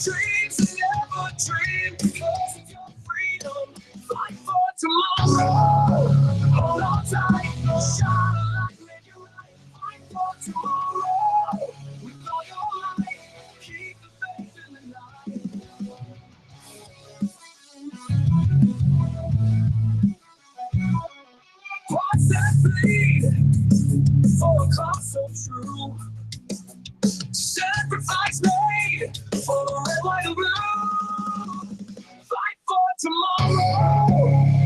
dreams and never dream because of your freedom. Fight for tomorrow. Hold on tight. Shine a light, live your life. Fight for tomorrow. With all your light, keep the faith in the night. Hearts that bleed for a cause so true. Sacrifice made for the red, white, and blue. Fight for tomorrow.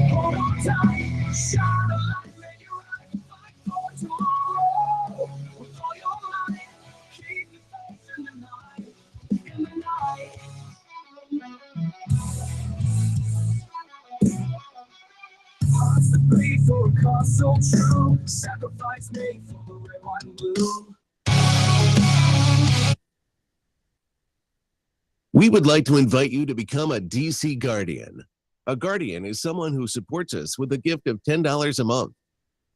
Hold on tight. Shine a light, make it right. Fight for tomorrow. With all your might, keep the faith in the night. In the night. Hearts that bleed for a cause so true. Sacrifice made for the red, white, and blue. We would like to invite you to become a DC Guardian. A Guardian is someone who supports us with a gift of $10 a month.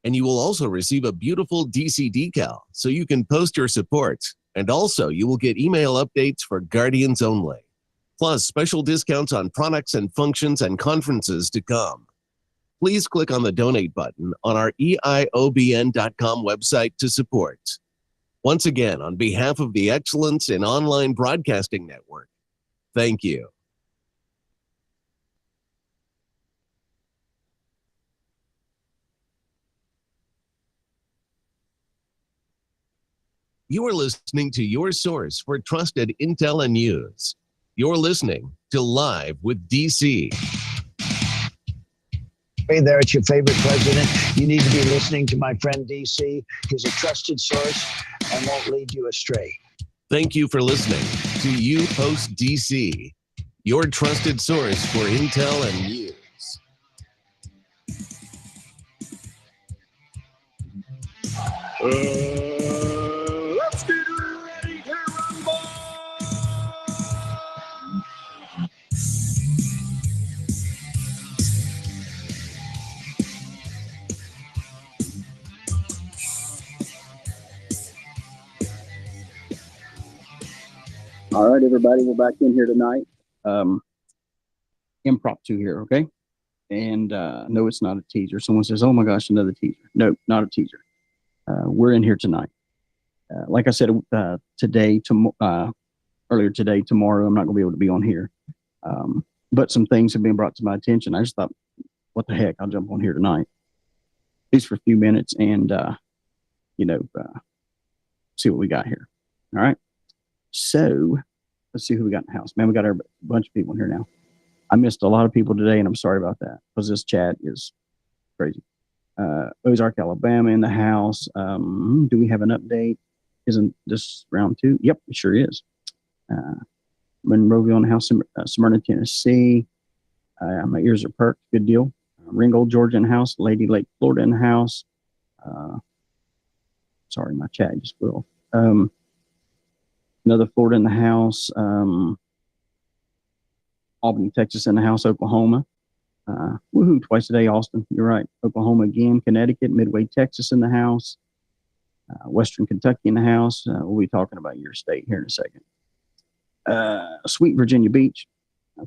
And you will also receive a beautiful DC decal so you can post your support. And also you will get email updates for Guardians only. Plus special discounts on products and functions and conferences to come. Please click on the donate button on our eiobn.com website to support. Once again, on behalf of the Excellence in Online Broadcasting Network, thank you. You are listening to your source for trusted intel and news. You're listening to Live with DC. Hey there, it's your favorite president. You need to be listening to my friend DC. He's a trusted source and won't lead you astray. Thank you for listening to You Host DC, your trusted source for intel and news. Let's get ready to rumble. All right, everybody, we're back in here tonight. Impromptu here, okay? And no, it's not a teaser. Someone says, oh my gosh, another teaser. No, not a teaser. We're in here tonight. Like I said, earlier today, tomorrow, I'm not going to be able to be on here. But some things have been brought to my attention. I just thought, what the heck, I'll jump on here tonight, at least for a few minutes, and, see what we got here. All right. So let's see who we got in the house. Man, we got a bunch of people in here now. I missed a lot of people today, and I'm sorry about that because this chat is crazy. Ozark, Alabama in the house. Do we have an update? Isn't this round 2? Yep, it sure is. Monroeville in the house, Smyrna, Tennessee. My ears are perked. Good deal. Ringgold, Georgia in the house. Lady Lake, Florida in the house. Sorry, my chat just flew off. Another Florida in the house. Albany, Texas in the house. Oklahoma. Woohoo, twice a day, Austin. You're right. Oklahoma again. Connecticut, Midway, Texas in the house. Western Kentucky in the house. We'll be talking about your state here in a second. Sweet Virginia Beach.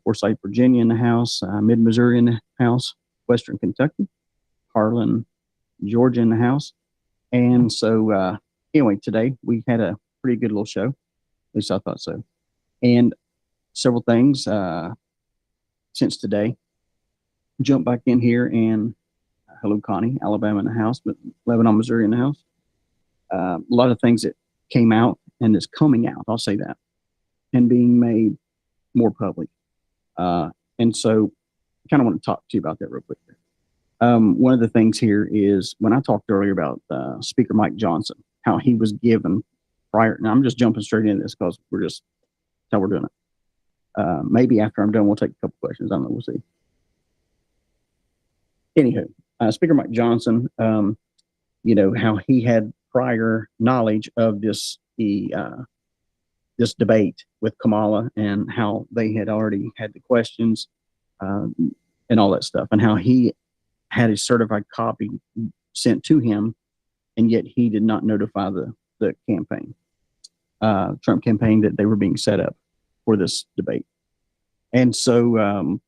Forsyth, Virginia in the house. Mid-Missouri in the house. Western Kentucky. Harlan, Georgia in the house. And so, anyway, today we had a pretty good little show. At least I thought so. And several things since today. Jump back in here and hello, Connie, Alabama in the house, but Lebanon, Missouri in the house. A lot of things that came out and is coming out, I'll say that, and being made more public. And so I kind of want to talk to you about that real quick. One of the things here is when I talked earlier about Speaker Mike Johnson, how he was given prior. Now I'm just jumping straight into this because that's how we're doing it. Maybe after I'm done, we'll take a couple questions. I don't know. We'll see. Anywho, Speaker Mike Johnson, how he had prior knowledge of this debate with Kamala and how they had already had the questions and all that stuff, and how he had a certified copy sent to him, and yet he did not notify the campaign, Trump campaign, that they were being set up. for this debate. And so,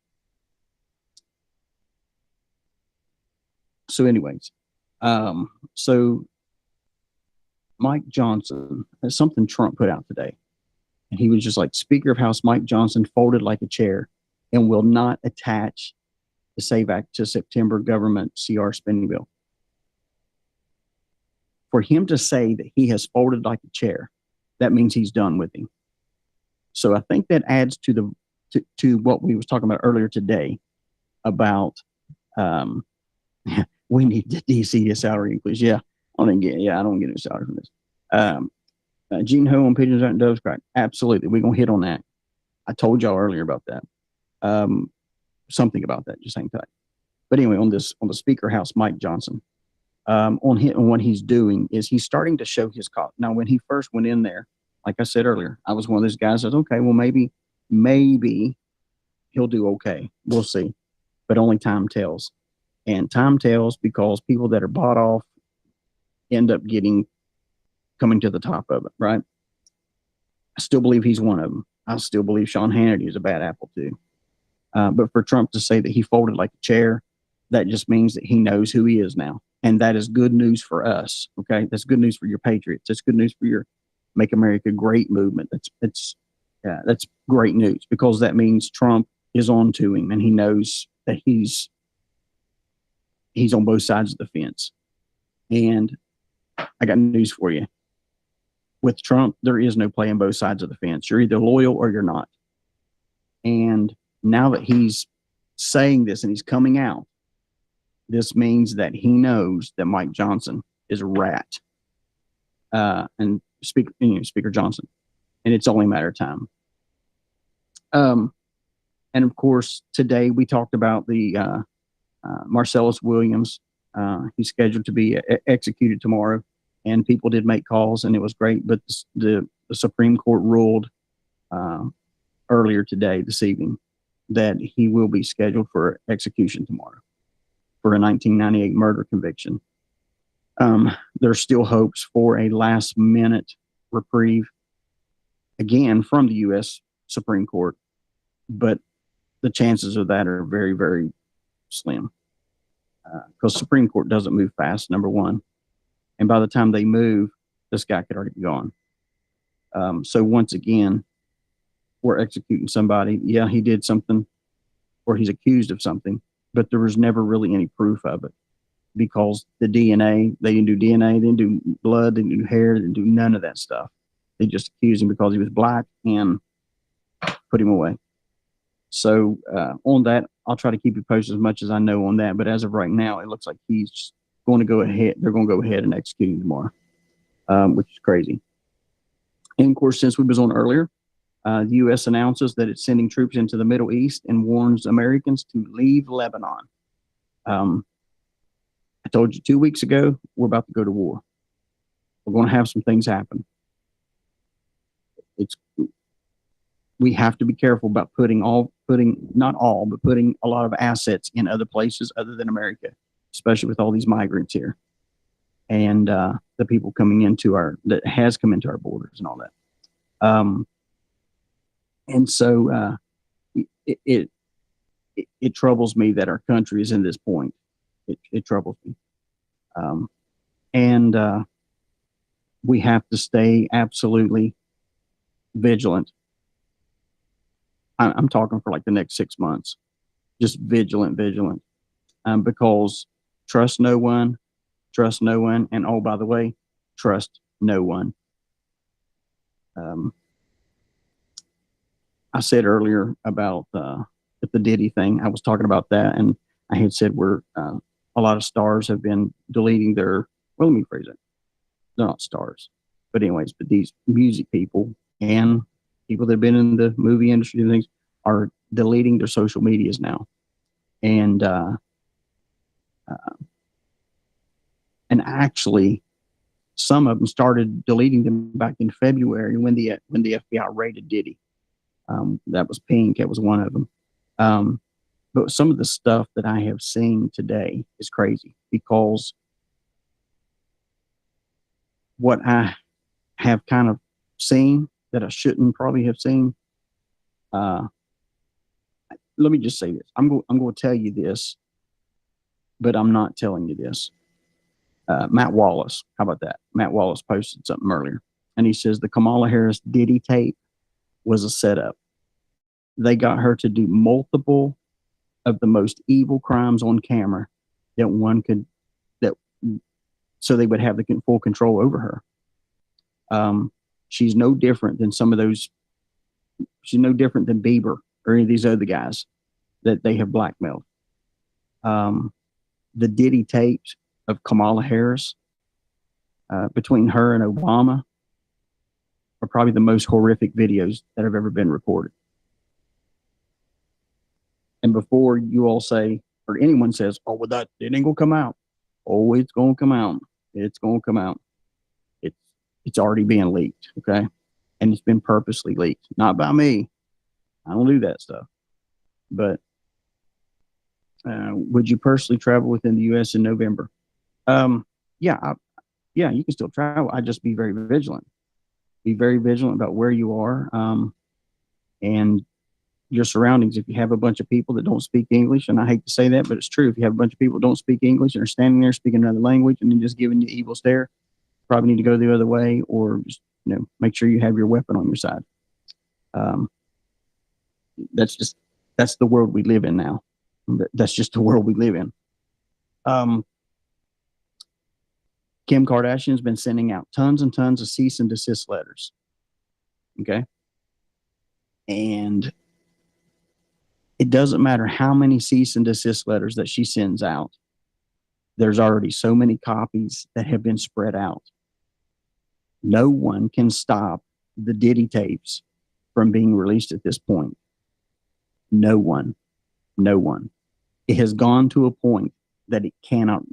so Mike Johnson, that's something Trump put out today. And he was just like, Speaker of House Mike Johnson folded like a chair and will not attach the SAVE Act to September government CR spending bill. For him to say that he has folded like a chair, that means he's done with him. So I think that adds to the to what we was talking about earlier today about we need to DC a salary increase. Yeah, I don't get a salary from this. Gene Ho on Pigeons and Doves Crack. Absolutely, we're gonna hit on that. I told y'all earlier about that. Something about that, just hang tight. But anyway, on the Speaker House, Mike Johnson, on what he's doing is he's starting to show his cost. Now, when he first went in there, like I said earlier, I was one of those guys that says, okay, well, maybe he'll do okay. We'll see. But only time tells. And time tells because people that are bought off end up coming to the top of it, right? I still believe he's one of them. I still believe Sean Hannity is a bad apple too. But for Trump to say that he folded like a chair, that just means that he knows who he is now. And that is good news for us. Okay. That's good news for your patriots. That's good news for your Make America Great movement. That's great news because that means Trump is on to him and he knows that he's on both sides of the fence. And I got news for you. With Trump, there is no play on both sides of the fence. You're either loyal or you're not. And now that he's saying this and he's coming out, this means that he knows that Mike Johnson is a rat. And Speaker Johnson. And it's only a matter of time. And of course, today we talked about the Marcellus Williams. He's scheduled to be executed tomorrow. And people did make calls, and it was great. But the Supreme Court ruled earlier today, this evening, that he will be scheduled for execution tomorrow for a 1998 murder conviction. There's still hopes for a last-minute reprieve, again, from the U.S. Supreme Court, but the chances of that are very, very slim because Supreme Court doesn't move fast, number one. And by the time they move, this guy could already be gone. So once again, we're executing somebody. Yeah, he did something or he's accused of something, but there was never really any proof of it because the DNA, they didn't do DNA, they didn't do blood, they didn't do hair, they didn't do none of that stuff. They just accused him because he was black and put him away. So on that, I'll try to keep you posted as much as I know on that. But as of right now, it looks like he's going to go ahead. They're going to go ahead and execute him tomorrow, which is crazy. And of course, since we was on earlier, the U.S. announces that it's sending troops into the Middle East and warns Americans to leave Lebanon. I told you 2 weeks ago, we're about to go to war. We're going to have some things happen. We have to be careful about putting not all, but putting a lot of assets in other places other than America, especially with all these migrants here and the people that has come into our borders and all that. And so it troubles me that our country is in this point. It troubles me. And we have to stay absolutely vigilant. I'm talking for like the next 6 months, just vigilant, because trust no one. And oh, by the way, trust no one. I said earlier about the Diddy thing. I was talking about that, and I had said where a lot of stars have been deleting their. Well, let me phrase it. They're not stars, but anyways, but these music people and people that have been in the movie industry and things are deleting their social medias now, and actually, some of them started deleting them back in February when the FBI raided Diddy. That was Pink. It was one of them. But some of the stuff that I have seen today is crazy because what I have kind of seen that I shouldn't probably have seen Let me just say this. I'm going to tell you this, but I'm not telling you this. Matt Wallace, how about that? Matt Wallace posted something earlier, and he says the Kamala Harris Diddy tape was a setup. They got her to do multiple of the most evil crimes on camera that one could, so they would have the full control over her. She's no different than some of those. She's no different than Bieber or any of these other guys that they have blackmailed. The Diddy tapes of Kamala Harris, between her and Obama, are probably the most horrific videos that have ever been recorded. And before you all say, or anyone says, oh, well, it ain't gonna come out. Oh, it's gonna come out. It's gonna come out. It's already being leaked, okay? And it's been purposely leaked, not by me. I don't do that stuff. But would you personally travel within the U.S. in November? Yeah, you can still travel. I just be very vigilant. Be very vigilant about where you are, and your surroundings. If you have a bunch of people that don't speak English, and I hate to say that, but it's true. If you have a bunch of people that don't speak English and are standing there speaking another language and then just giving you evil stare, probably need to go the other way, or just, make sure you have your weapon on your side. That's the world we live in now. That's just the world we live in. Kim Kardashian's been sending out tons and tons of cease and desist letters. Okay. And it doesn't matter how many cease and desist letters that she sends out. There's already so many copies that have been spread out. No one can stop the Diddy tapes from being released at this point. No one. It has gone to a point that it can't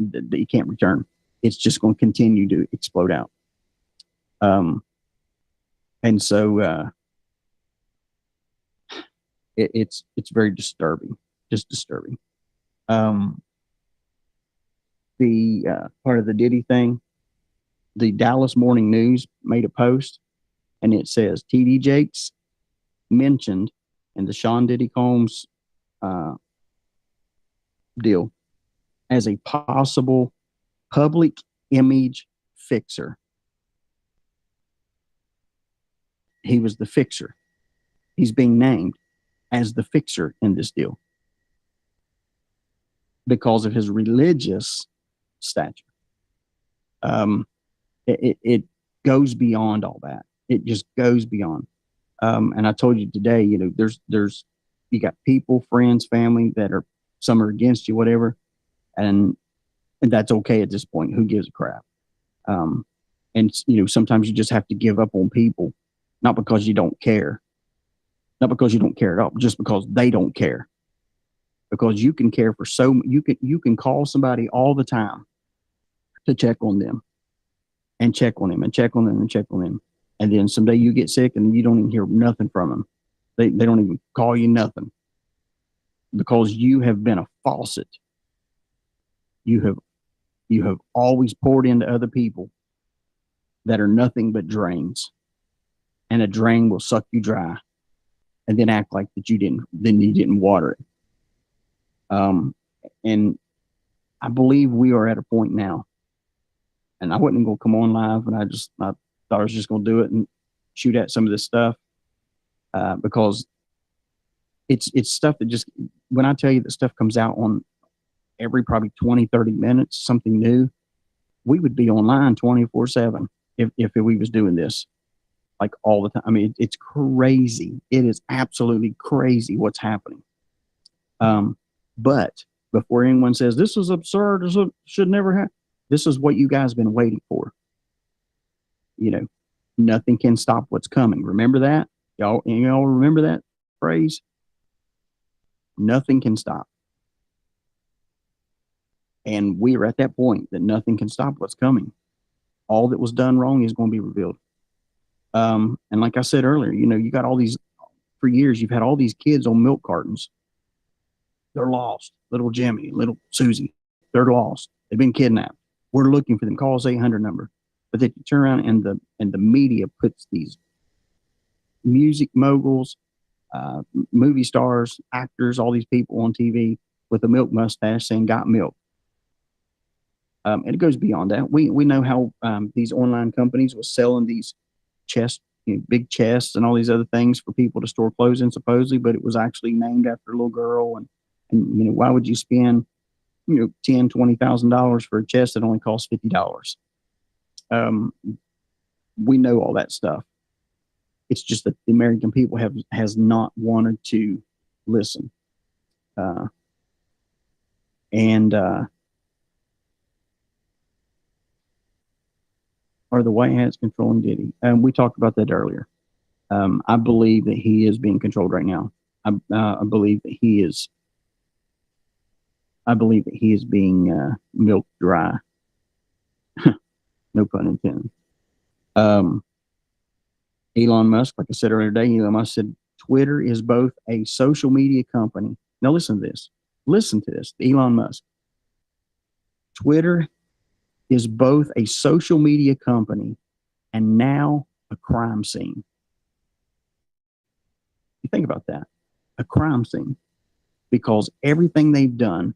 return. It's just going to continue to explode out. And so it's very disturbing, just disturbing. The part of the Diddy thing, the Dallas Morning News made a post, and it says TD Jakes mentioned in the Sean Diddy Combs deal as a possible public image fixer. He was the fixer. He's being named as the fixer in this deal because of his religious stature. It goes beyond all that. It just goes beyond. And I told you today, you got people, friends, family that are, some are against you, whatever. And that's okay at this point. Who gives a crap? And sometimes you just have to give up on people, not because you don't care, not because you don't care at all, just because they don't care. Because you can care for you can call somebody all the time to check on them and check on them and check on them and check on them. And then someday you get sick and you don't even hear nothing from them. They don't even call you nothing because you have been a faucet. You have always poured into other people that are nothing but drains, and a drain will suck you dry and then act like that you didn't water it. And I believe we are at a point now, and I wasn't going to come on live, and I thought I was just going to do it and shoot at some of this stuff, because it's stuff that just, when I tell you that stuff comes out on every probably 20, 30 minutes, something new, we would be online 24/7 if we was doing this like all the time. I mean, it's crazy. It is absolutely crazy what's happening. But before anyone says this is absurd, this should never happen, this is what you guys have been waiting for. Nothing can stop what's coming. Remember that? Y'all remember that phrase? Nothing can stop. And we are at that point that nothing can stop what's coming. All that was done wrong is going to be revealed. And like I said earlier, you got all these, for years, you've had all these kids on milk cartons. They're lost. Little Jimmy, little Susie, they're lost. They've been kidnapped. We're looking for them. Call us 800 number. But then you turn around and the media puts these music moguls, movie stars, actors, all these people on TV with a milk mustache saying "got milk." And it goes beyond that. We know how these online companies were selling these chests, big chests, and all these other things for people to store clothes in, supposedly, but it was actually named after a little girl. And why would you spend $10,000-$20,000 for a chest that only costs $50? We know all that stuff. It's just that the American people has not wanted to listen. Are the White Hats controlling Diddy? We talked about that earlier. I believe that he is being controlled right now. I believe that he is. I believe that he is being milked dry. No pun intended. Elon Musk, like I said earlier today, Elon Musk said Twitter is both a social media company. Now listen to this. Listen to this. Elon Musk. Twitter is both a social media company and now a crime scene. You think about that. A crime scene. Because everything they've done,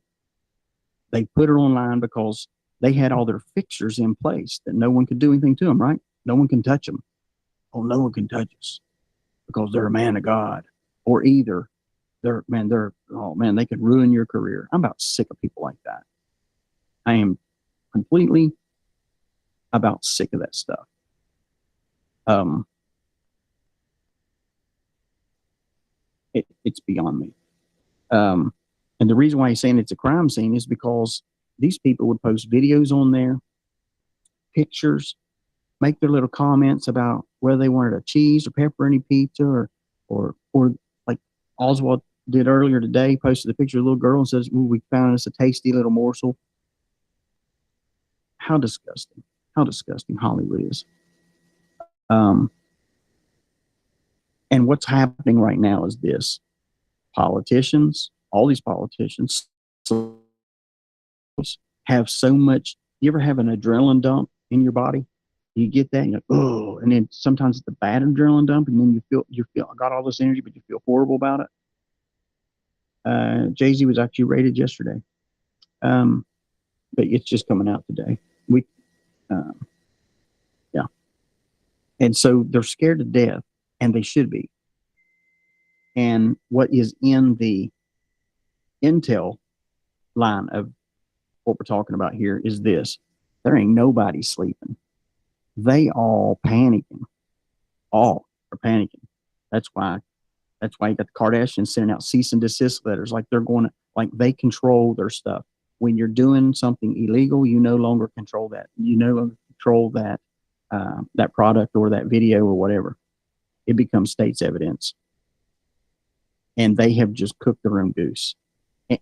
they put it online because they had all their fixtures in place that no one could do anything to them, right? No one can touch them. Oh, no one can touch us because they're a man of God. Or either they could ruin your career. I'm about sick of people like that. I am completely about sick of that stuff. It's beyond me. And the reason why he's saying it's a crime scene is because these people would post videos on there, pictures, make their little comments about whether they wanted a cheese or pepperoni pizza or like Oswald did earlier today, posted a picture of a little girl and says, "Ooh, we found us a tasty little morsel." How disgusting Hollywood is. And what's happening right now is this. Politicians, all these politicians have so much. You ever have an adrenaline dump in your body? You get that, and you're like, oh, and then sometimes it's a bad adrenaline dump, and then you feel I got all this energy, but you feel horrible about it. Jay-Z was actually rated yesterday, but it's just coming out today. Yeah, and so they're scared to death, and they should be. And what is in the intel line of what we're talking about here is this: there ain't nobody sleeping. They all panicking. All are panicking. That's why you got the Kardashians sending out cease and desist letters, like they're going to, like they control their stuff. When you're doing something illegal, you no longer control that. You no longer control that that product or that video or whatever. It becomes state's evidence. And they have just cooked their own goose.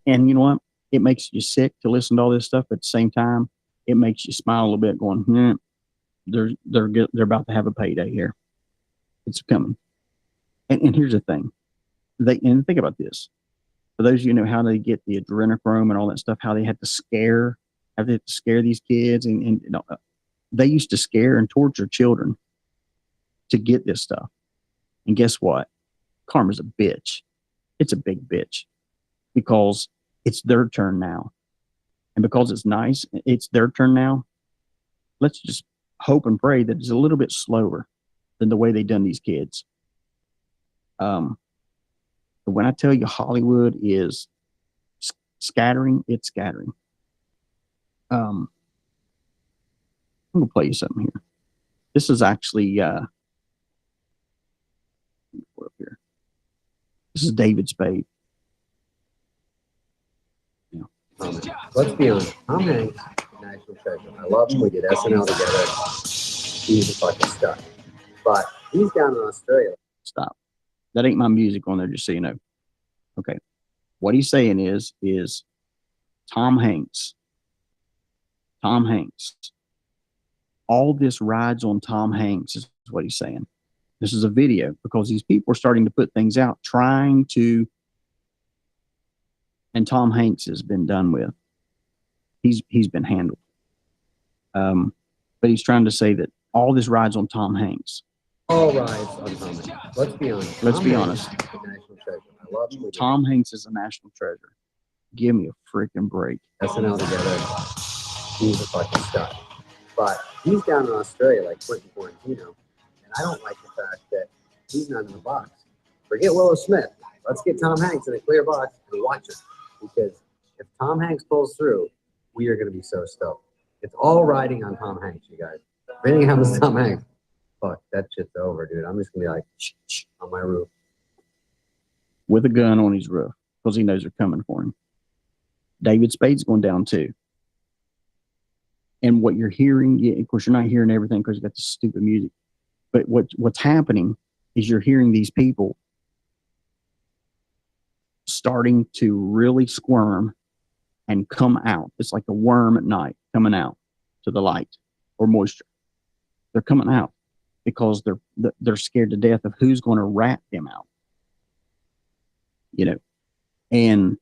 And you know what? It makes you sick to listen to all this stuff, but at the same time, it makes you smile a little bit, going, they're about to have a payday here. It's coming. And here's the thing. And think about this. For those of you who know how they get the adrenochrome and all that stuff, how they have to scare these kids, and they used to scare and torture children to get this stuff. And guess what? Karma's a bitch. It's a big bitch because it's their turn now. And because it's nice, it's their turn now. Let's just hope and pray that it's a little bit slower than the way they done these kids. But when I tell you Hollywood is scattering, it's scattering. I'm going to play you something here. This is actually, up here. This is David Spade. Yeah. Let's be honest. Tom Hanks, national treasure. I love him. We did SNL together. He's a fucking stud. But he's down in Australia. Stop. That ain't my music on there, just so you know. Okay. What he's saying is Tom Hanks. All this rides on Tom Hanks is what he's saying. This is a video because these people are starting to put things out, and Tom Hanks has been done with. He's been handled. But he's trying to say that all this rides on Tom Hanks. All rides on Tom Hanks. Let's be honest. Let's be honest. National I love him. Tom Hanks is a national treasure. Give me a freaking break. SNL together. He's a fucking stud. But he's down in Australia like Quentin Tarantino. And I don't like the fact that he's not in the box. Forget Willow Smith. Let's get Tom Hanks in a clear box and watch it. Because if Tom Hanks pulls through, we are going to be so stoked. It's all riding on Tom Hanks, you guys. If anything happens to Tom Hanks, fuck, that shit's over, dude. I'm just going to be like, shh, on my roof. With a gun on his roof because he knows they're coming for him. David Spade's going down too. And what you're hearing, yeah, of course, you're not hearing everything because you got the stupid music. But what's happening is you're hearing these people starting to really squirm and come out. It's like a worm at night coming out to the light or moisture. They're coming out because they're scared to death of who's going to rat them out. You know, and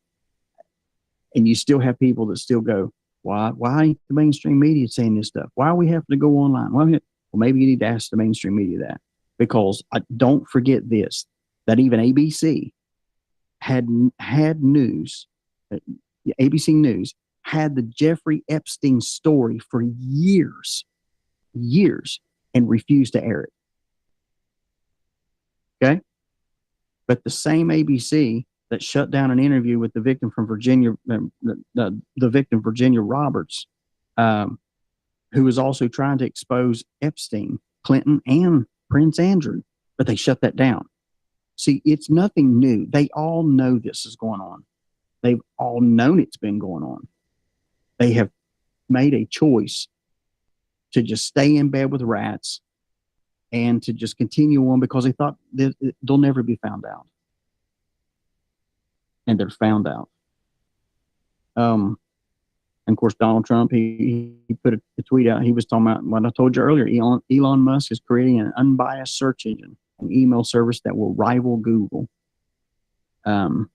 you still have people that still go, why ain't the mainstream media saying this stuff? Why are we having to go online? Well, maybe you need to ask the mainstream media that, because don't forget this, that even ABC had news, ABC News had the Jeffrey Epstein story for years, and refused to air it. Okay? But the same ABC that shut down an interview with the victim from Virginia, the victim Virginia Roberts, who was also trying to expose Epstein, Clinton, and Prince Andrew, but they shut that down. See, it's nothing new. They all know this is going on. They've all known it's been going on. They have made a choice to just stay in bed with rats and to just continue on because they thought they'll never be found out. And they're found out. And of course, Donald Trump, he put a tweet out. He was talking about what I told you earlier. Elon Musk is creating an unbiased search engine, an email service that will rival Google. I'll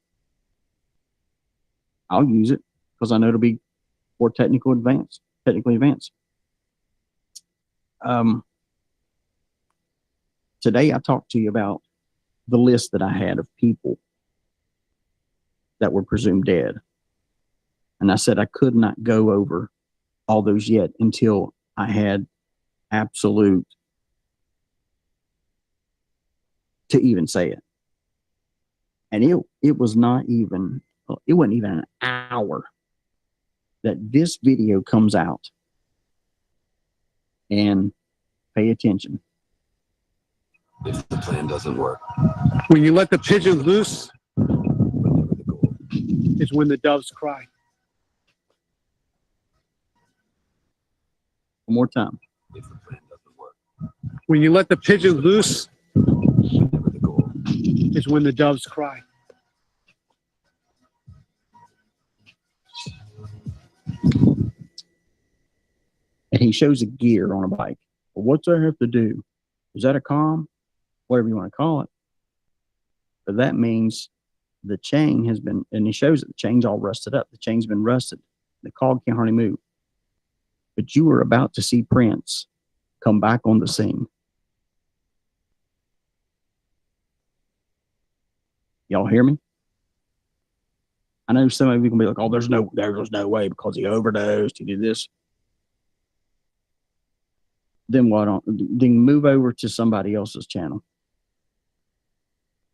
use it because I know it'll be more technically advanced. Today, I talked to you about the list that I had of people that were presumed dead. And I said I could not go over all those yet until I had absolute to even say it. And it wasn't even an hour that this video comes out. And pay attention. If the plan doesn't work. When you let the pigeons loose, is when the doves cry. One more time. If the plan doesn't work. When you let the pigeons loose, Never the goal. is when the doves cry. And he shows a gear on a bike. Well, what's that have to do? Is that a comm? Whatever you want to call it. But that means the chain has been, and he shows that the chain's all rusted up. The chain's been rusted. The cog can't hardly move. But you are about to see Prince come back on the scene. Y'all hear me? I know some of you can be like, oh, there's no way because he overdosed, he did this. Then then move over to somebody else's channel.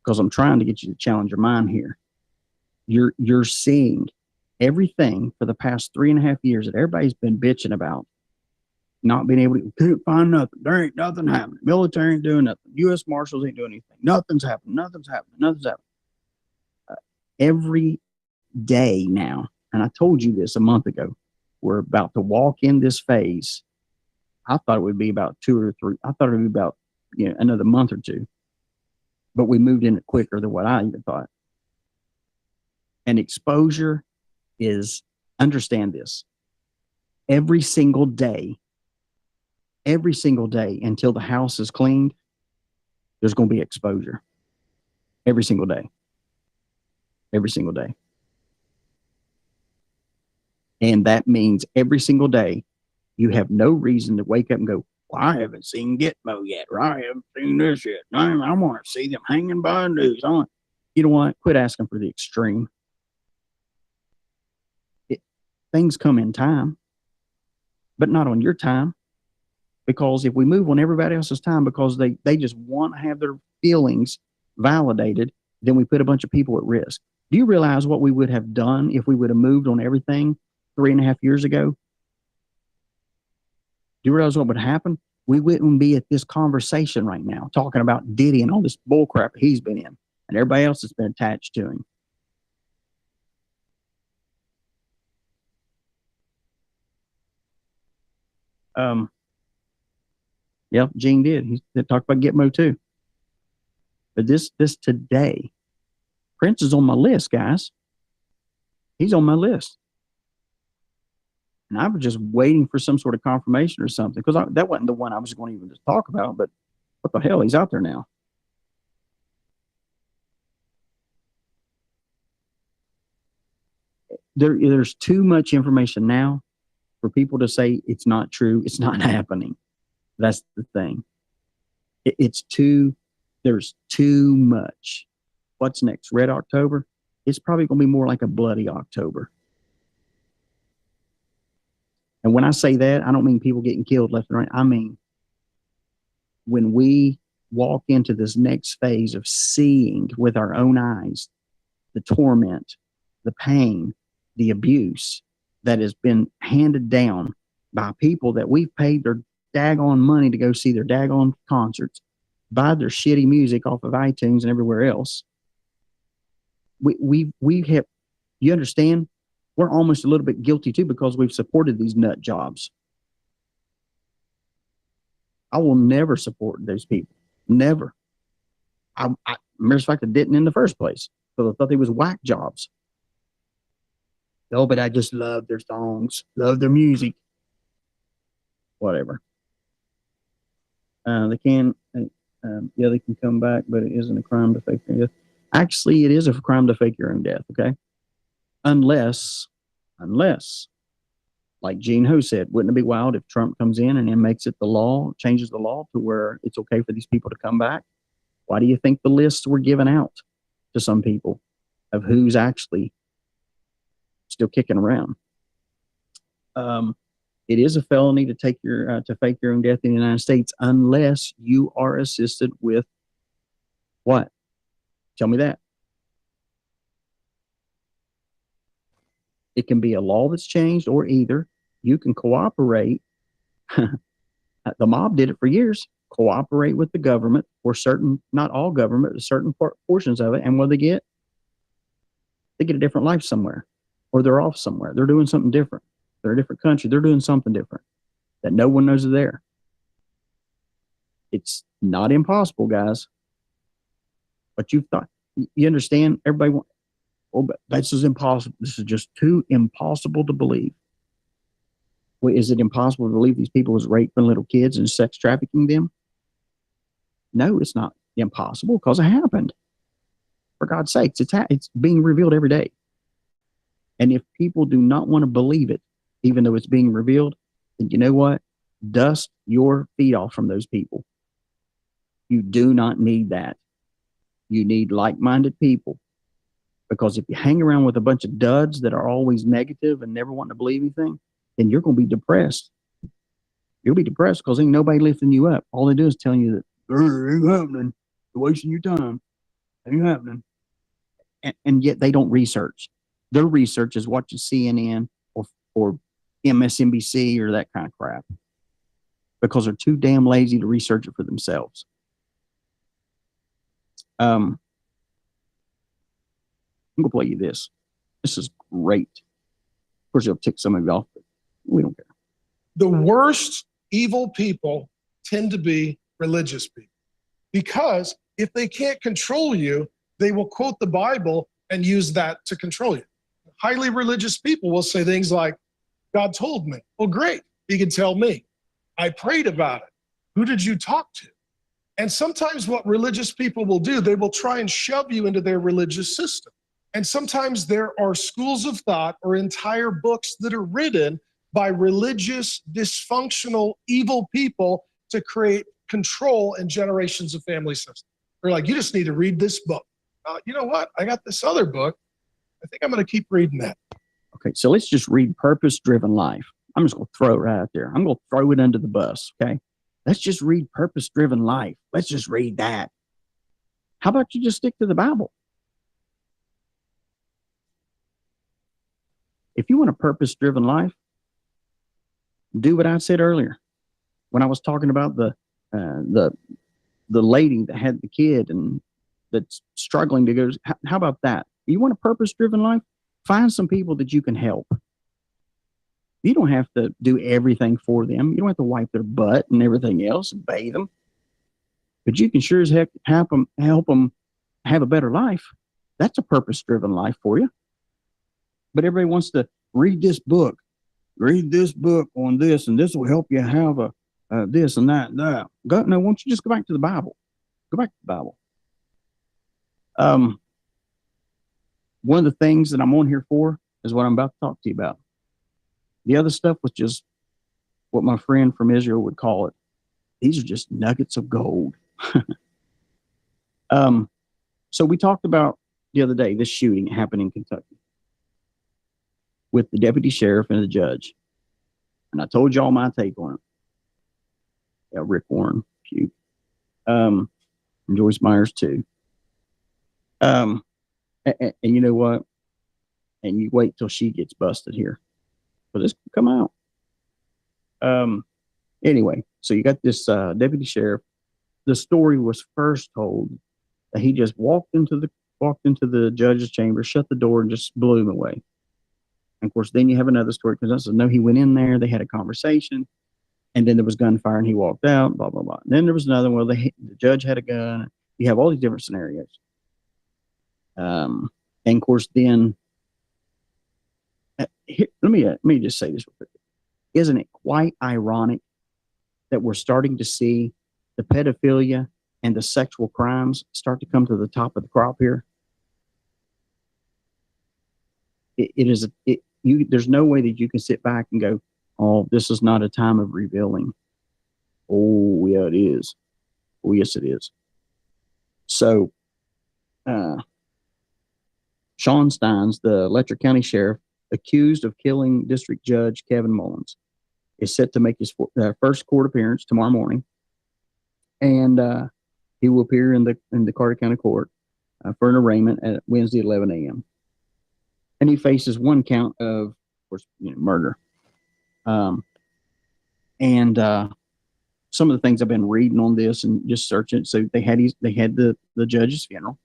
Because I'm trying to get you to challenge your mind here. You're seeing everything for the past 3.5 years that everybody's been bitching about. Not being able to, couldn't find nothing. There ain't nothing happening. Military ain't doing nothing. U.S. Marshals ain't doing anything. Nothing's happening. Every day now, and I told you this a month ago, we're about to walk in this phase. I thought it would be about 2 or 3. I thought it would be about another month or 2. But we moved in it quicker than what I even thought. And exposure is, understand this, every single day until the house is cleaned, there's going to be exposure. Every single day. And that means every single day, you have no reason to wake up and go, well, I haven't seen Gitmo yet, or I haven't seen this yet. I want to see them hanging by a noose. you know what? Quit asking for the extreme. Things come in time, but not on your time. Because if we move on everybody else's time because they just want to have their feelings validated, then we put a bunch of people at risk. Do you realize what we would have done if we would have moved on everything 3.5 years ago? Do you realize what would happen? We wouldn't be at this conversation right now talking about Diddy and all this bullcrap he's been in and everybody else that's been attached to him. Yep, Gene did. He talked about Gitmo too. But this today, Prince is on my list, guys. He's on my list. And I was just waiting for some sort of confirmation or something because that wasn't the one I was going to even just talk about. But what the hell? He's out there now. There's too much information now for people to say it's not true. It's not happening. That's the thing. There's too much. What's next? Red October? It's probably going to be more like a bloody October. And when I say that, I don't mean people getting killed left and right. I mean, when we walk into this next phase of seeing with our own eyes the torment, the pain, the abuse that has been handed down by people that we've paid their daggone money to go see their daggone concerts, buy their shitty music off of iTunes and everywhere else. We have, you understand? We're almost a little bit guilty too because we've supported these nut jobs. I will never support those people. Never. Matter of fact, I didn't in the first place because I thought they was whack jobs. No, but I just love their songs, love their music. Whatever. They can come back, but it isn't a crime to fake their death. Actually, it is a crime to fake your own death, okay? Unless, like Gene Ho said, wouldn't it be wild if Trump comes in and then makes it the law, changes the law to where it's okay for these people to come back? Why do you think the lists were given out to some people of who's actually still kicking around? It is a felony to fake your own death in the United States unless you are assisted with what? Tell me that. It can be a law that's changed, or either you can cooperate. The mob did it for years. Cooperate with the government or certain, not all government, but certain portions of it. And what they get? They get a different life somewhere, or they're off somewhere. They're doing something different. They're a different country. They're doing something different that no one knows are there. It's not impossible, guys. But you thought, you understand? Everybody wants, oh, but this is impossible. This is just too impossible to believe. Well, is it impossible to believe these people was raping little kids and sex trafficking them? No, it's not impossible because it happened. For God's sakes, it's being revealed every day. And if people do not want to believe it, even though it's being revealed, then you know what? Dust your feet off from those people. You do not need that. You need like-minded people. Because if you hang around with a bunch of duds that are always negative and never want to believe anything, then you're going to be depressed. You'll be depressed because ain't nobody lifting you up. All they do is telling you that, it ain't happening. You're wasting your time. It ain't happening. And yet they don't research. Their research is watching CNN or MSNBC or that kind of crap. Because they're too damn lazy to research it for themselves. I'm going to play you this. This is great. Of course, it'll tick some of you off, but we don't care. The worst evil people tend to be religious people because if they can't control you, they will quote the Bible and use that to control you. Highly religious people will say things like, God told me. Well, great. He can tell me. I prayed about it. Who did you talk to? And sometimes what religious people will do, they will try and shove you into their religious system. And sometimes there are schools of thought or entire books that are written by religious, dysfunctional, evil people to create control in generations of family systems. They're like, you just need to read this book. you know what? I got this other book. I think I'm going to keep reading that. Okay, so let's just read Purpose-Driven Life. I'm just going to throw it right out there. I'm going to throw it under the bus, okay? Let's just read Purpose-Driven Life. Let's just read that. How about you just stick to the Bible? If you want a purpose-driven life, do what I said earlier when I was talking about the lady that had the kid and that's struggling to go. How about that? You want a purpose-driven life? Find some people that you can help. You don't have to do everything for them. You don't have to wipe their butt and everything else and bathe them. But you can sure as heck help them have a better life. That's a purpose-driven life for you. But everybody wants to read this book on this, and this will help you have a this and that. No, why don't you just go back to the Bible? Go back to the Bible. One of the things that I'm on here for is what I'm about to talk to you about. The other stuff was just what my friend from Israel would call it. These are just nuggets of gold. So we talked about the other day, this shooting happened in Kentucky with the deputy sheriff and the judge. And I told y'all my take on it. Yeah, Rick Warren, cute. And Joyce Myers too. And you know what? And you wait till she gets busted here. But this can come out. Anyway, so you got this deputy sheriff. The story was first told that he just walked into the judge's chamber, shut the door, and just blew him away. And of course, then you have another story because I said, no, he went in there, they had a conversation, and then there was gunfire and he walked out, blah, blah, blah. And then there was another one where the judge had a gun. You have all these different scenarios. And of course, then let me just say this real quick. Isn't it quite ironic that we're starting to see the pedophilia and the sexual crimes start to come to the top of the crop here? There's no way that you can sit back and go, oh, this is not a time of revealing. Oh, yeah, it is. Oh, yes, it is. So, Sean Steins, the Letcher County Sheriff, accused of killing District Judge Kevin Mullins, is set to make his first court appearance tomorrow morning. And he will appear in the Carter County Court for an arraignment at Wednesday at 11 a.m. And he faces one count of course, murder. And some of the things I've been reading on this and just searching. So they had the judge's funeral,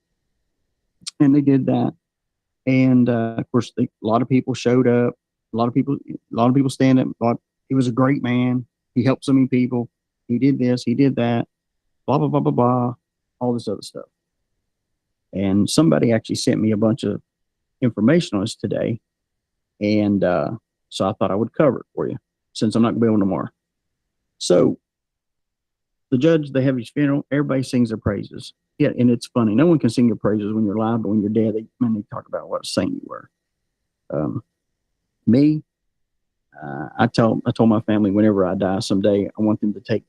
and they did that. And of course, a lot of people showed up. A lot of people stand up. Thought he was a great man. He helped so many people. He did this. He did that. Blah blah blah blah blah. All this other stuff. And somebody actually sent me a bunch of information on this today, and so I thought I would cover it for you since I'm not going to be on tomorrow. So the judge, they have his funeral. Everybody sings their praises. Yeah, and it's funny. No one can sing your praises when you're alive, but when you're dead, they talk about what a saint you were. Me, I told my family whenever I die someday, I want them to take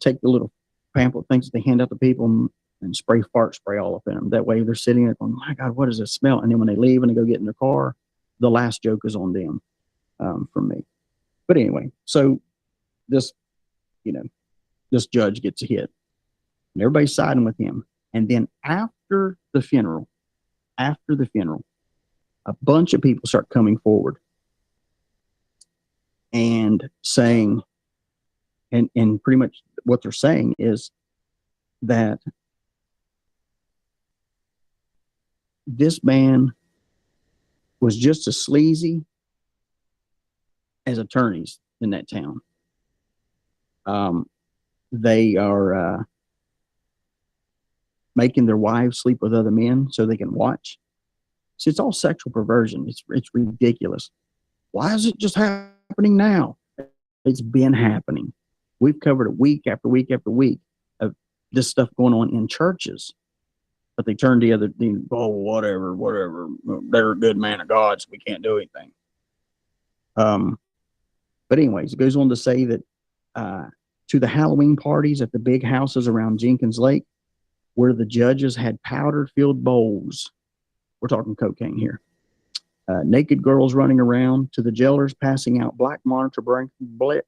take the little pamphlet things that they hand out to people and spray fart spray all up in them. That way they're sitting there going, my God, what does this smell? And then when they leave and they go get in their car, the last joke is on them from me. But anyway, so this judge gets a hit. And everybody's siding with him. And then after the funeral, a bunch of people start coming forward and saying, and pretty much what they're saying is that this man was just as sleazy as attorneys in that town. They are making their wives sleep with other men so they can watch. So it's all sexual perversion. It's ridiculous. Why is it just happening now? It's been happening. We've covered it week after week after week of this stuff going on in churches. But they turn to the other, oh, whatever. They're a good man of God, so we can't do anything. But anyways, it goes on to say that to the Halloween parties at the big houses around Jenkins Lake, where the judges had powder-filled bowls. We're talking cocaine here. Naked girls running around, to the jailers passing out black monitor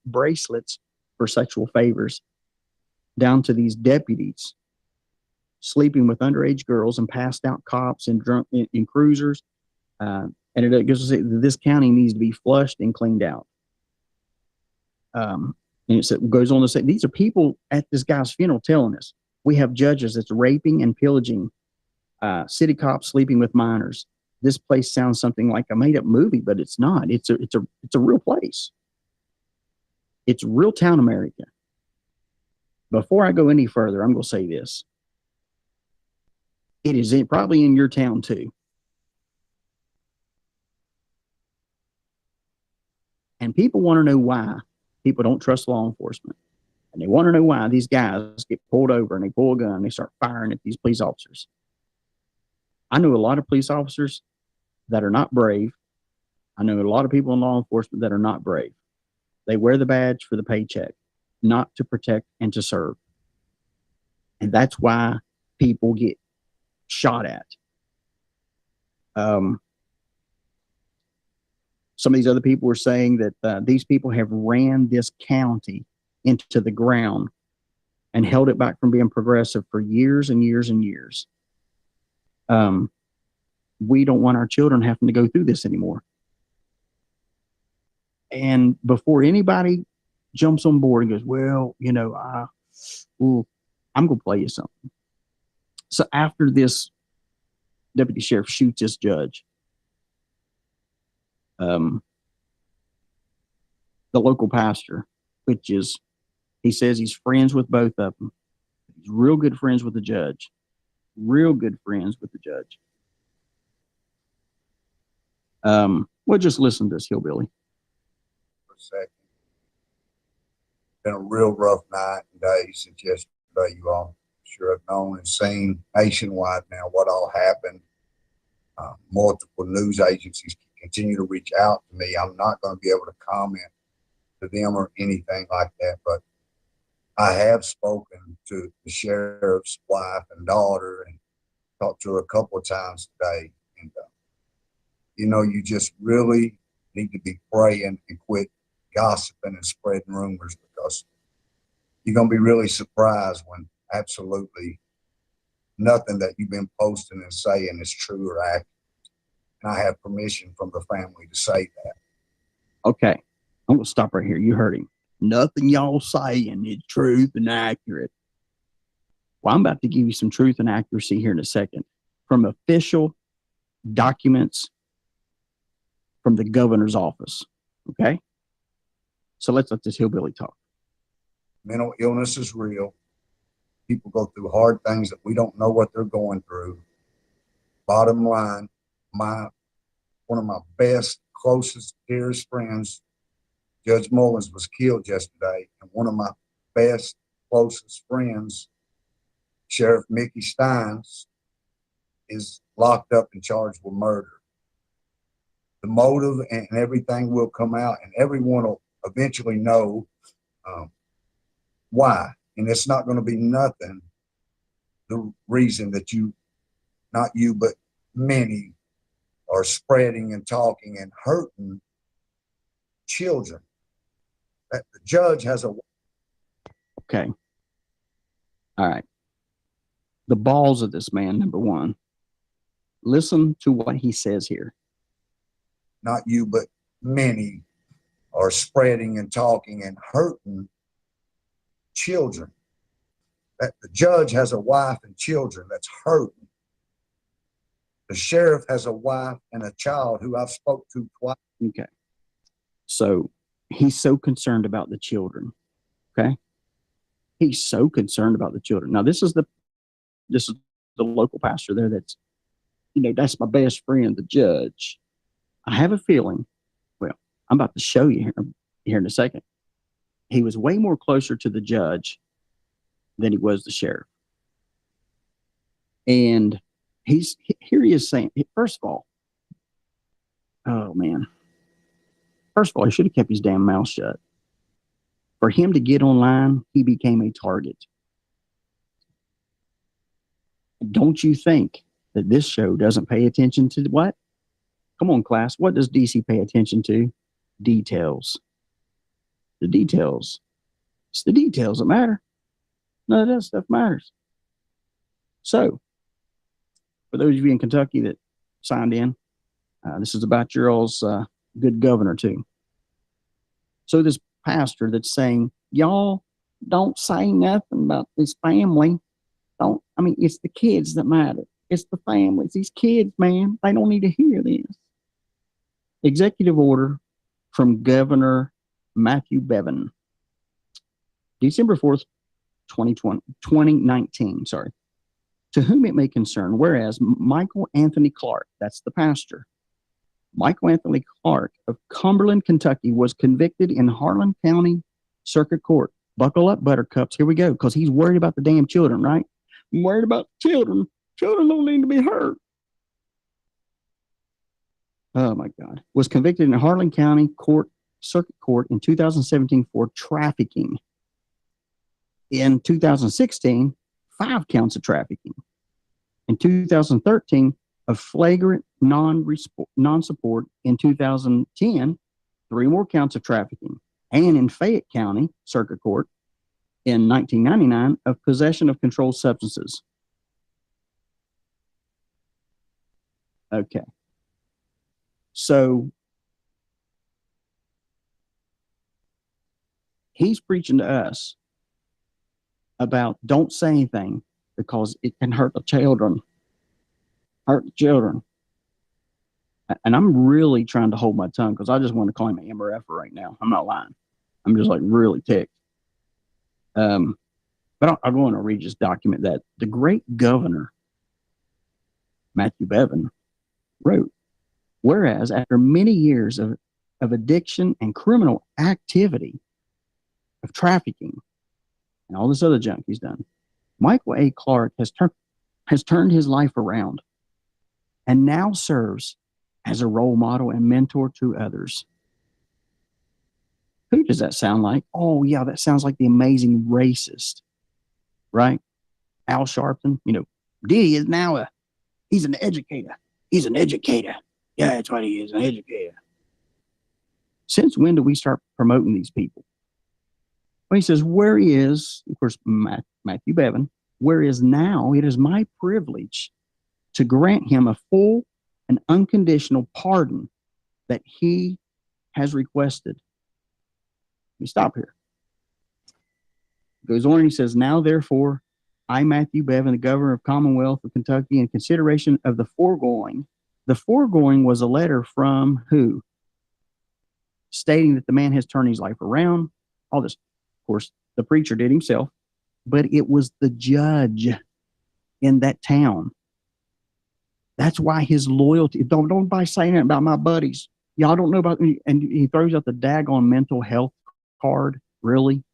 bracelets for sexual favors, down to these deputies sleeping with underage girls and passed out cops and drunk in cruisers. And it goes to say that this county needs to be flushed and cleaned out. And it goes on to say, these are people at this guy's funeral telling us, we have judges that's raping and pillaging, city cops sleeping with minors. This place sounds something like a made-up movie, but it's not. It's a real place. It's real town America. Before I go any further, I'm going to say this. It is probably in your town too. And people want to know why people don't trust law enforcement. And they want to know why these guys get pulled over and they pull a gun and they start firing at these police officers. I know a lot of police officers that are not brave. I know a lot of people in law enforcement that are not brave. They wear the badge for the paycheck, not to protect and to serve. And that's why people get shot at. Some of these other people were saying that these people have ran this county into the ground and held it back from being progressive for years and years and years. We don't want our children having to go through this anymore. And before anybody jumps on board and goes, well, you know, I'm going to play you something. So after this deputy sheriff shoots this judge, the local pastor, which is, he says he's friends with both of them. He's real good friends with the judge. Real good friends with the judge. We'll just listen to this hillbilly. For a second. Been a real rough night and day since yesterday. You all sure have known and seen nationwide now what all happened. Multiple news agencies continue to reach out to me. I'm not going to be able to comment to them or anything like that, but I have spoken to the sheriff's wife and daughter and talked to her a couple of times today. And, you know, you just really need to be praying and quit gossiping and spreading rumors, because you're going to be really surprised when absolutely nothing that you've been posting and saying is true or accurate. And I have permission from the family to say that. Okay, I'm going to stop right here. You heard him. Nothing y'all saying is truth and accurate. Well, I'm about to give you some truth and accuracy here in a second from official documents from the governor's office. Okay? So let's let this hillbilly talk. Mental illness is real. People go through hard things that we don't know what they're going through. Bottom line, one of my best, closest, dearest friends, Judge Mullins, was killed yesterday. And one of my best, closest friends, Sheriff Mickey Steins, is locked up and charged with murder. The motive and everything will come out, and everyone will eventually know why. And it's not going to be nothing, the reason that not you, but many are spreading and talking and hurting children. That the judge has a... Okay. All right. The balls of this man, number one. Listen to what he says here. Not you, but many are spreading and talking and hurting children. That the judge has a wife and children that's hurting. The sheriff has a wife and a child who I've spoke to twice. Okay. So he's so concerned about the children. Okay. He's so concerned about the children. Now, this is the local pastor there that's, you know, that's my best friend, the judge. I have a feeling, well, I'm about to show you here in a second. He was way more closer to the judge than he was the sheriff. And here he is saying, first of all, oh man. First of all, he should have kept his damn mouth shut. For him to get online, he became a target. don't you think that this show doesn't pay attention to what? Come on, class. What does DC pay attention to? Details. The details. It's the details that matter. None of that stuff matters. So, for those of you in Kentucky that signed in, this is about your all's good governor, too. So, this pastor that's saying, y'all don't say nothing about this family. It's the kids that matter. It's the families. These kids, man, they don't need to hear this. Executive order from Governor Matthew Bevin, December 4th, 2019, sorry. To whom it may concern, whereas Michael Anthony Clark, that's the pastor, Michael Anthony Clark of Cumberland, Kentucky, was convicted in Harlan County Circuit Court. Buckle up, buttercups. Here we go, because he's worried about the damn children, right? I'm worried about children. Children don't need to be hurt. Oh, my God. Was convicted in Harlan County Circuit Court in 2017 for trafficking. In 2016, 5 counts of trafficking. In 2013, a flagrant non-support. In 2010, 3 more counts of trafficking. And in Fayette County Circuit Court in 1999, of possession of controlled substances. Okay. So he's preaching to us about don't say anything because it can hurt the children. Hurt the children. And I'm really trying to hold my tongue because I just want to call him an MRF right now. I'm not lying. I'm just like really ticked. But I'll go on and read this document that the great governor, Matthew Bevin, wrote. Whereas after many years of addiction and criminal activity, of trafficking, and all this other junk he's done, Michael A. Clark has turned his life around and now serves as a role model and mentor to others. Who does that sound like? Oh, yeah, that sounds like the amazing racist, right? Al Sharpton. Diddy is now he's an educator. He's an educator. Yeah, that's what he is, an educator. Since when do we start promoting these people? Well, he says, where he is, of course, Matthew Bevin, where is now, it is my privilege to grant him a full and unconditional pardon that he has requested. Let me stop here. He goes on and he says, now, therefore, I, Matthew Bevin, the governor of Commonwealth of Kentucky, in consideration of the foregoing was a letter from who? Stating that the man has turned his life around. All this. Of course, the preacher did himself, but it was the judge in that town. That's why his loyalty. Don't by saying that about my buddies. Y'all don't know about me. And he throws out the daggone mental health card. Really?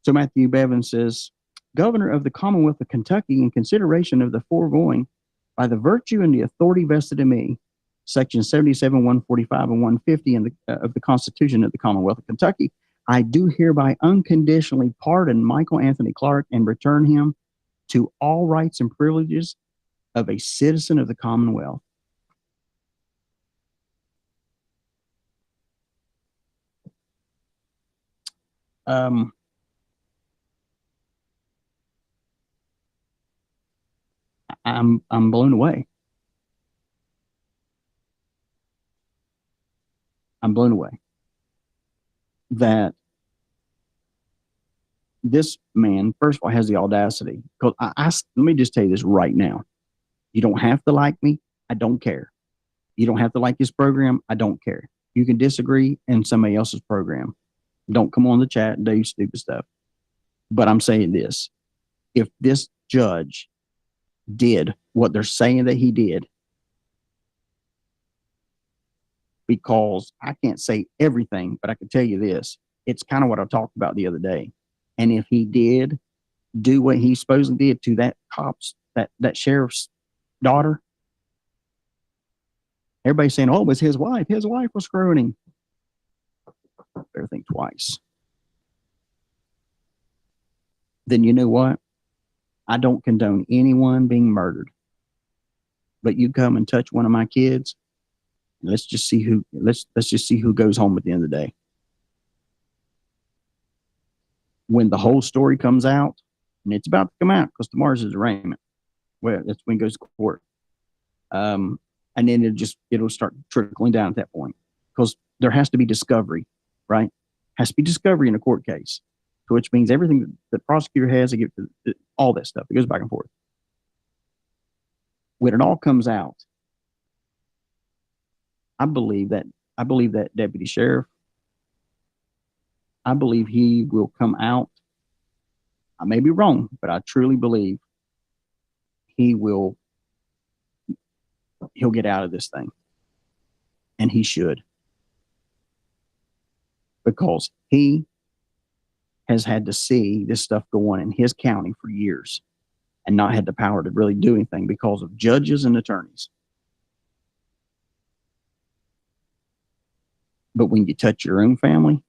So Matthew Bevin says, Governor of the Commonwealth of Kentucky, in consideration of the foregoing, by the virtue and the authority vested in me, Section 77, 145, and 150 of the Constitution of the Commonwealth of Kentucky, I do hereby unconditionally pardon Michael Anthony Clark and return him to all rights and privileges of a citizen of the Commonwealth. I'm blown away. I'm blown away that this man, first of all, has the audacity. Because let me just tell you this right now. You don't have to like me. I don't care. You don't have to like this program. I don't care. You can disagree in somebody else's program. Don't come on the chat and do stupid stuff. But I'm saying this. If this judge did what they're saying that he did, because I can't say everything, but I can tell you this. It's kind of what I talked about the other day. And if he did do what he supposedly did to that cop's, that sheriff's daughter, everybody's saying, oh, it was his wife. His wife was screwing him. Better think twice. Then you know what? I don't condone anyone being murdered. But you come and touch one of my kids, let's just see who goes home at the end of the day. When the whole story comes out, and it's about to come out because tomorrow's his arraignment. Well, that's when it goes to court. And then it'll start trickling down at that point because there has to be discovery, right? Has to be discovery in a court case, which means everything that the prosecutor has, they give all that stuff. It goes back and forth. When it all comes out, I believe that deputy sheriff, I believe he will come out. I may be wrong, but I truly believe he'll get out of this thing. And he should. Because he has had to see this stuff go on in his county for years and not had the power to really do anything because of judges and attorneys. But when you touch your own family,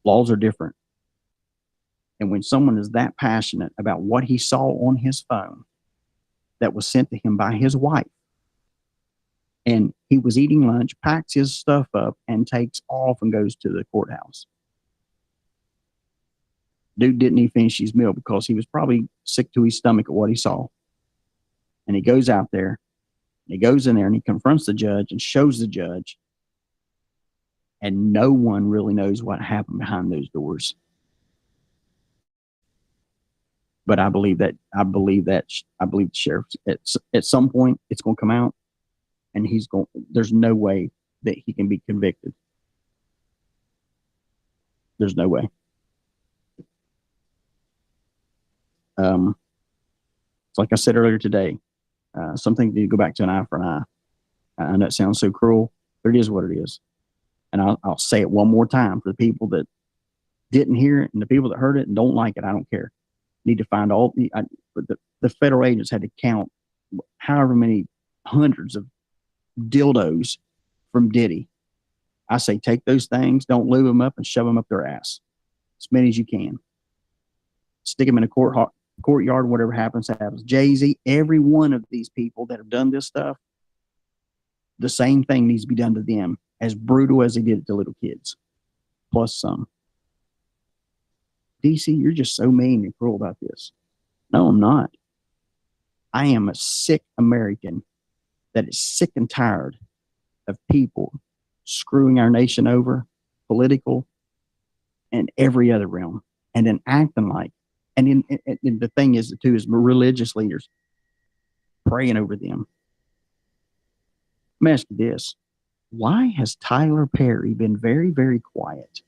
laws are different. And when someone is that passionate about what he saw on his phone that was sent to him by his wife, and he was eating lunch, packs his stuff up, and takes off and goes to the courthouse. Dude didn't even finish his meal because he was probably sick to his stomach at what he saw. And he goes out there, he goes in there, and he confronts the judge and shows the judge. And no one really knows what happened behind those doors. But I believe the sheriff at some point it's going to come out, and there's no way that he can be convicted. There's no way. It's like I said earlier today, something to go back to an eye for an eye. I know it sounds so cruel, but it is what it is. And I'll say it one more time for the people that didn't hear it and the people that heard it and don't like it. I don't care. Need to find the federal agents had to count however many hundreds of dildos from Diddy. I say take those things, don't lube them up, and shove them up their ass as many as you can. Stick them in a courtyard. Whatever happens. Jay-Z, every one of these people that have done this stuff, the same thing needs to be done to them, as brutal as they did it to little kids, plus some. DC, you're just so mean and cruel about this. No, I'm not. I am a sick American that is sick and tired of people screwing our nation over, political and every other realm, and then acting like, and the thing is, too, is religious leaders praying over them. Let me ask you this. Why has Tyler Perry been very, very quiet?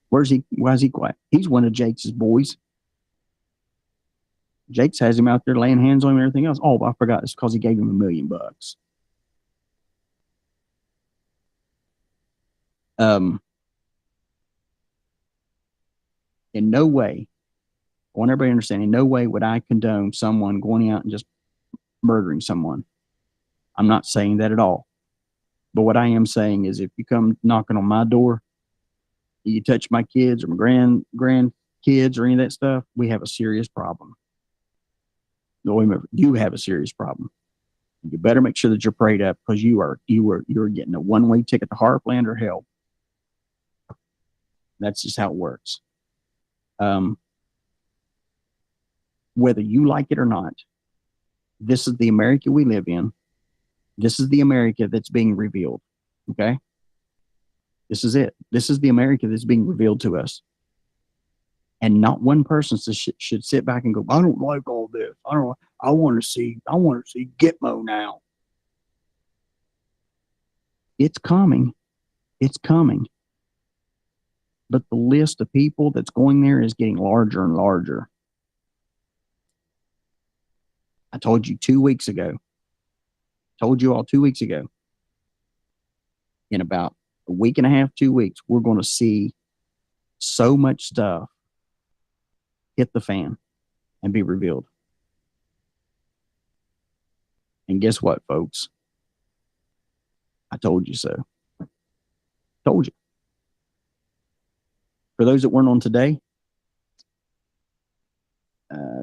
Why is he quiet? He's one of Jake's boys. Jake's has him out there laying hands on him and everything else. Oh, I forgot. It's because he gave him $1 million. In no way, I want everybody to understand, in no way would I condone someone going out and just murdering someone. I'm not saying that at all. But what I am saying is if you come knocking on my door, you touch my kids or my grandkids or any of that stuff, we have a serious problem. No, remember, you have a serious problem. You better make sure that you're prayed up because you're getting a one-way ticket to Heartland or hell. That's just how it works. Whether you like it or not, this is the America we live in. This is the America that's being revealed. Okay? This is it. This is the America that's being revealed to us. And not one person should sit back and go, I don't like all this. I want to see Gitmo now. It's coming. It's coming. But the list of people that's going there is getting larger and larger. I told you 2 weeks ago. Told you all 2 weeks ago. In about a week and a half, 2 weeks, we're going to see so much stuff hit the fan and be revealed. And guess what, folks? I told you so. Told you. For those that weren't on today,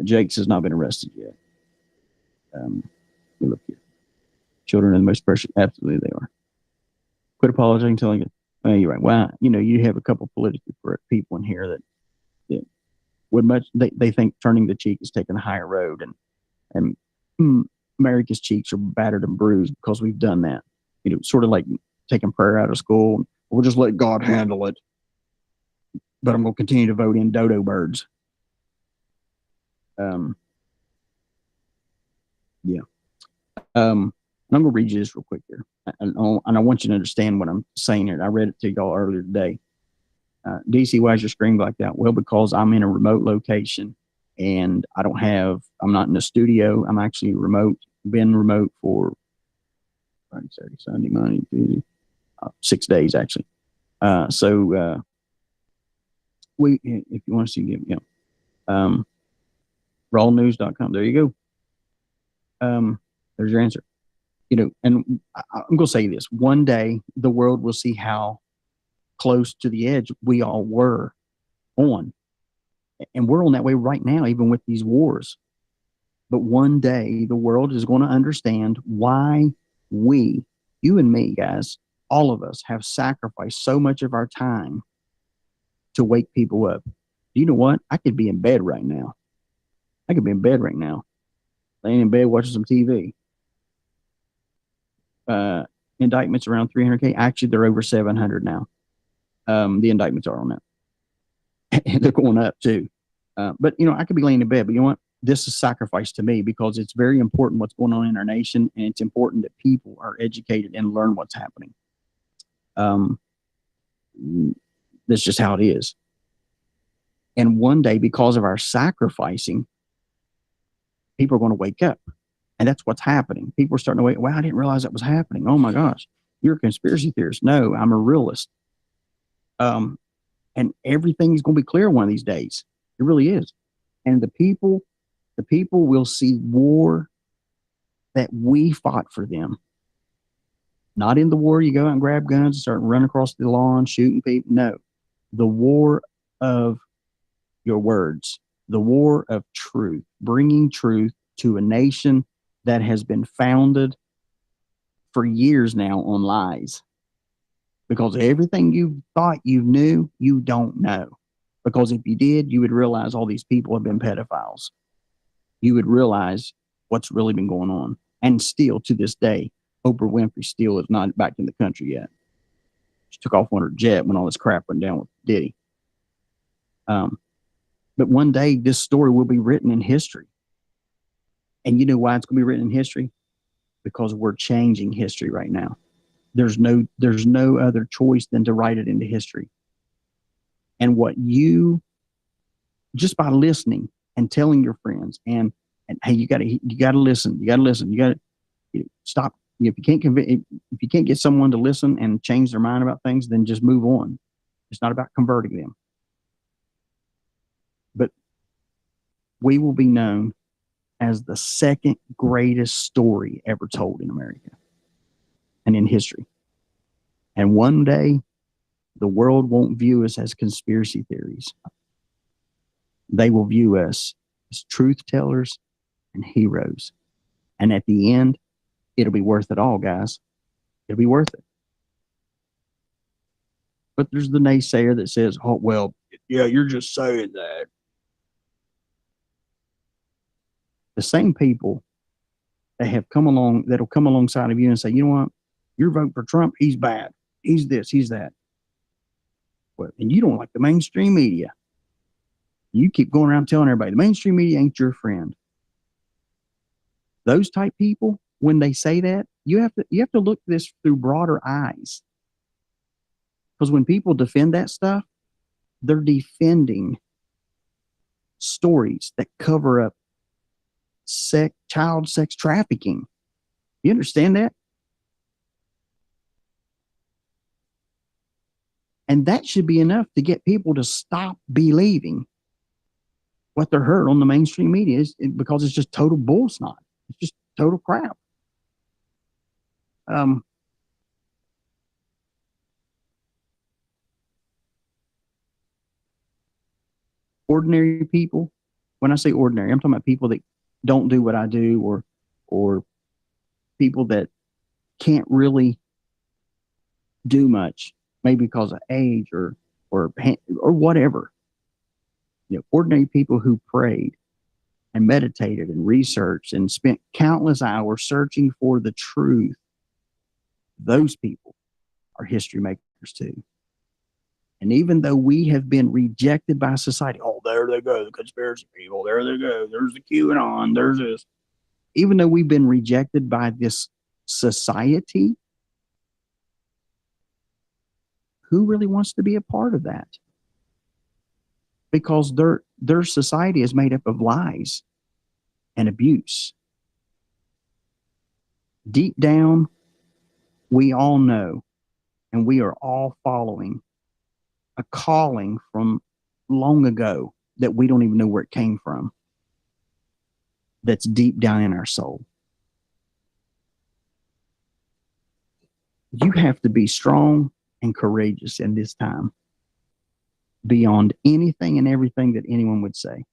Jakes has not been arrested yet. Look here. Children are the most precious. Absolutely, they are. Quit apologizing, telling it. Well, you're right. Well, you have a couple politically correct people in here that would much. They think turning the cheek is taking a higher road, and America's cheeks are battered and bruised because we've done that. Sort of like taking prayer out of school. We'll just let God handle it. But I'm going to continue to vote in dodo birds. Yeah. And I'm going to read you this real quick here. And I want you to understand what I'm saying here. I read it to y'all earlier today. DC, why is your screen like that? Well, because I'm in a remote location and I'm not in the studio. I'm actually remote, been remote for Friday, Saturday, Sunday, Monday, Tuesday, 6 days actually. If you want to see, rawnews.com. There you go. There's your answer. And I'm going to say this. One day, the world will see how close to the edge we all were on. And we're on that way right now, even with these wars. But one day, the world is going to understand why we, you and me, guys, all of us have sacrificed so much of our time to wake people up. You know what? I could be in bed right now. Laying in bed watching some TV. Indictments around 300K. Actually, they're over 700 now. The indictments are on that. And they're going up too. But I could be laying in bed, but you know what? This is sacrifice to me because it's very important what's going on in our nation, and it's important that people are educated and learn what's happening. That's just how it is. And one day, because of our sacrificing, people are going to wake up. And that's what's happening. People are starting to wake. Wow, I didn't realize that was happening. Oh my gosh, you're a conspiracy theorist. No, I'm a realist. And everything is going to be clear one of these days. It really is. And the people will see war that we fought for them. Not in the war you go out and grab guns and start running across the lawn, shooting people. No, the war of your words, the war of truth, bringing truth to a nation that has been founded for years now on lies. Because everything you thought you knew, you don't know. Because if you did, you would realize all these people have been pedophiles. You would realize what's really been going on. And still, to this day, Oprah Winfrey still is not back in the country yet. She took off on her jet when all this crap went down with Diddy. But one day, this story will be written in history. And you know why it's going to be written in history? Because we're changing history right now. There's no other choice than to write it into history. And what you, just by listening and telling your friends, and hey, you gotta listen, you gotta stop. If you can't get someone to listen and change their mind about things, then just move on. It's not about converting them. But we will be known as the second greatest story ever told in America and in history. And one day, the world won't view us as conspiracy theories. They will view us as truth tellers and heroes. And at the end, it'll be worth it all, guys. It'll be worth it. But there's the naysayer that says, oh, well, yeah, you're just saying that. The same people that have come along, that'll come alongside of you and say, you know what, your vote for Trump, he's bad. He's this, he's that. Well, and you don't like the mainstream media. You keep going around telling everybody the mainstream media ain't your friend. Those type people, when they say that, you have to look at this through broader eyes. Because when people defend that stuff, they're defending stories that cover up child sex trafficking. You understand that? And that should be enough to get people to stop believing what they're heard on the mainstream media, because it's just total bull snot. It's just total crap. Ordinary people when I say ordinary, I'm talking about people that don't do what I do, or people that can't really do much, maybe because of age or whatever. You know, ordinary people who prayed and meditated and researched and spent countless hours searching for the truth. Those people are history makers too. And even though we have been rejected by society, oh, there they go, the conspiracy people, there they go, there's the QAnon, there's this. Even though we've been rejected by this society, who really wants to be a part of that? Because their society is made up of lies and abuse. Deep down, we all know, and we are all following a calling from long ago that we don't even know where it came from, that's deep down in our soul. You have to be strong and courageous in this time, beyond anything and everything that anyone would say.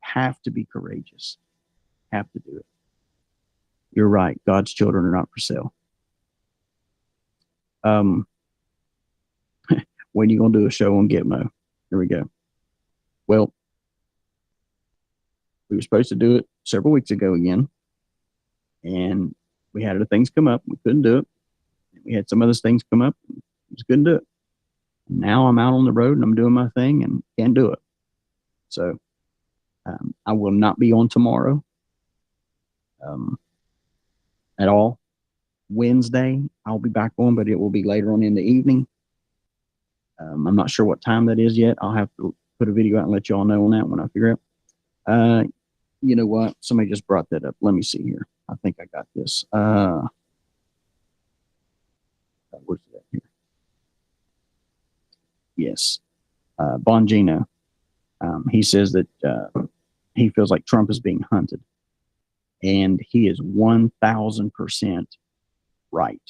Have to be courageous. Have to do it. You're right. God's children are not for sale. When are you going to do a show on Gitmo? Here we go. Well, we were supposed to do it several weeks ago again, and we had other things come up. We couldn't do it. We had some other things come up. We just couldn't do it. Now I'm out on the road and I'm doing my thing and can't do it. So I will not be on tomorrow at all. Wednesday, I'll be back on, but it will be later on in the evening. I'm not sure what time that is yet. I'll have to put a video out and let you all know on that when I figure out. You know what? Somebody just brought that up. Let me see here. I think I got this. Where's that here? Yes. Bongino. He says that he feels like Trump is being hunted. And he is 1,000% right.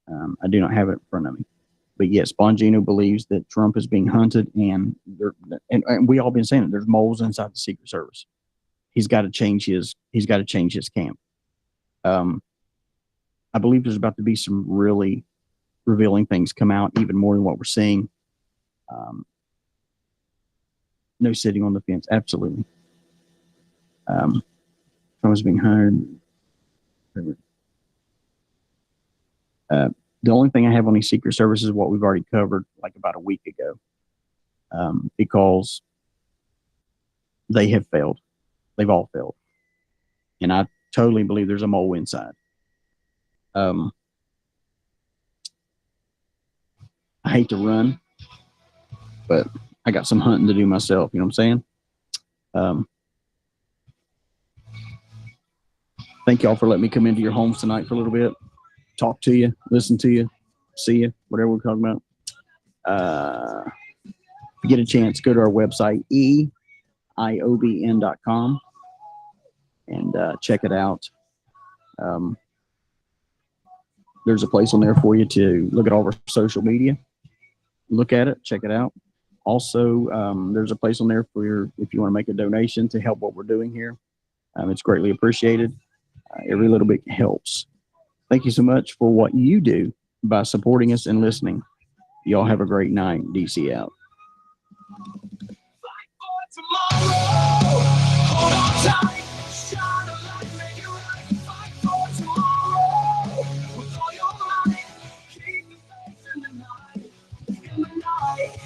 I do not have it in front of me. But yes, Bongino believes that Trump is being hunted, and we all been saying it. There's moles inside the Secret Service. He's got to change his camp. I believe there's about to be some really revealing things come out, even more than what we're seeing. No sitting on the fence, absolutely. Trump's being hired. The only thing I have on these Secret Service is what we've already covered like about a week ago, because they have failed. They've all failed. And I totally believe there's a mole inside. I hate to run, but I got some hunting to do myself. You know what I'm saying? Thank y'all for letting me come into your homes tonight for a little bit. Talk to you, listen to you, see you, whatever we're talking about. If you get a chance, go to our website, eiobn.com, and check it out. There's a place on there for you to look at all of our social media. Look at it, check it out. Also, there's a place on there for if you want to make a donation to help what we're doing here. It's greatly appreciated. Every little bit helps. Thank you so much for what you do by supporting us and listening. Y'all have a great night. DC out. Keep the faith in the night.